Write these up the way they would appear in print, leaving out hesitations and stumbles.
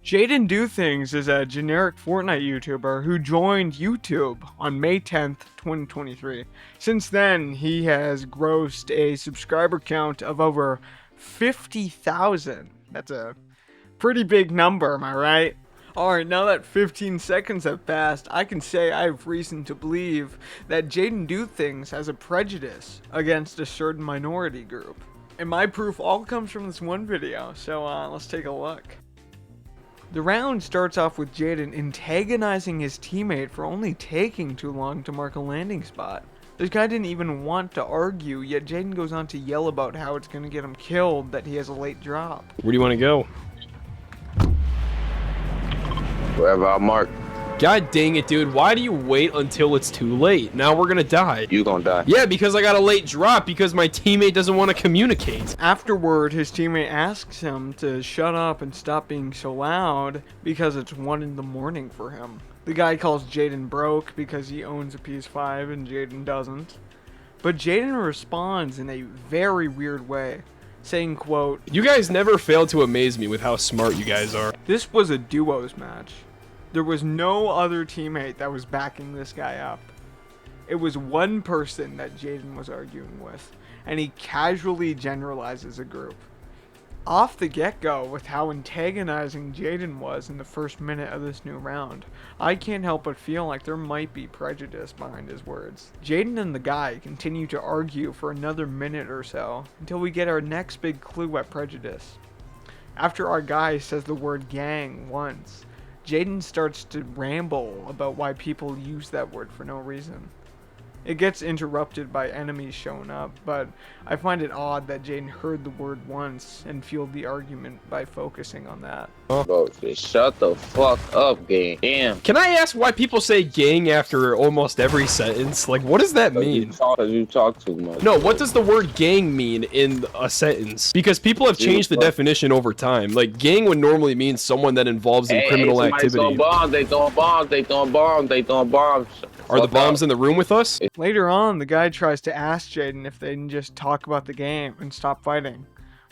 Jaden Do Things is a generic Fortnite YouTuber who joined YouTube on May 10th, 2023. Since then, he has grossed a subscriber count of over 50,000. That's a pretty big number, am I right? Alright, now that 15 seconds have passed, I can say I have reason to believe that Jaden Do Things has a prejudice against a certain minority group. And my proof all comes from this one video, so let's take a look. The round starts off with Jaden antagonizing his teammate for only taking too long to mark a landing spot. This guy didn't even want to argue, yet Jaden goes on to yell about how it's going to get him killed that he has a late drop. Where do you want to go? Wherever I mark. God dang it, dude. Why do you wait until it's too late? Now we're gonna die. You gonna die. Yeah, because I got a late drop because my teammate doesn't want to communicate. Afterward, his teammate asks him to shut up and stop being so loud because it's 1 in the morning for him. The guy calls Jaden broke because he owns a PS5 and Jaden doesn't. But Jaden responds in a very weird way, saying, quote, You guys never fail to amaze me with how smart you guys are. "This was a duos match. There was no other teammate that was backing this guy up. It was one person that Jaden was arguing with, and he casually generalizes a group. Off the get-go, with how antagonizing Jaden was in the first minute of this new round, I can't help but feel like there might be prejudice behind his words. Jaden and the guy continue to argue for another minute or so, until we get our next big clue at prejudice. After our guy says the word gang once, Jaden starts to ramble about why people use that word for no reason. It gets interrupted by enemies showing up, but I find it odd that Jaden heard the word once and fueled the argument by focusing on that. Bro, just shut the fuck up, gang. Damn. Can I ask why people say gang after almost every sentence? Like, what does that mean? You talk too much. No, what does the word gang mean in a sentence? Because people have changed the definition over time. Like, gang would normally mean someone that involves in criminal activity. Throwing bombs, they throwing bombs, they throwing bombs, they throwing bombs. Are the bombs in the room with us? Later on, the guy tries to ask Jaden if they can just talk about the game and stop fighting.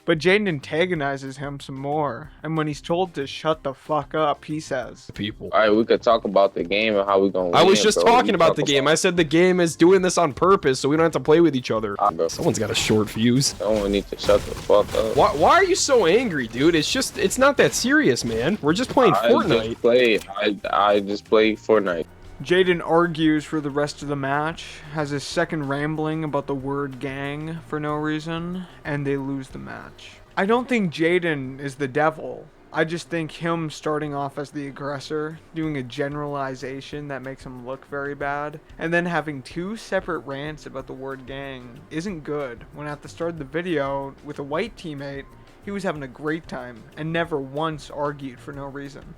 But Jaden antagonizes him some more, and when he's told to shut the fuck up, he says, People. Alright, we could talk about the game and how we gonna win. I was just talking about the game. I said the game is doing this on purpose so we don't have to play with each other. Someone's got a short fuse. Someone needs to shut the fuck up. Why are you so angry, dude? It's not that serious, man. We're just playing Fortnite. I just play Fortnite. Jaden argues for the rest of the match, has his second rambling about the word gang for no reason, and they lose the match. I don't think Jaden is the devil. I just think him starting off as the aggressor, doing a generalization that makes him look very bad, and then having two separate rants about the word gang isn't good, when at the start of the video, with a white teammate, he was having a great time and never once argued for no reason.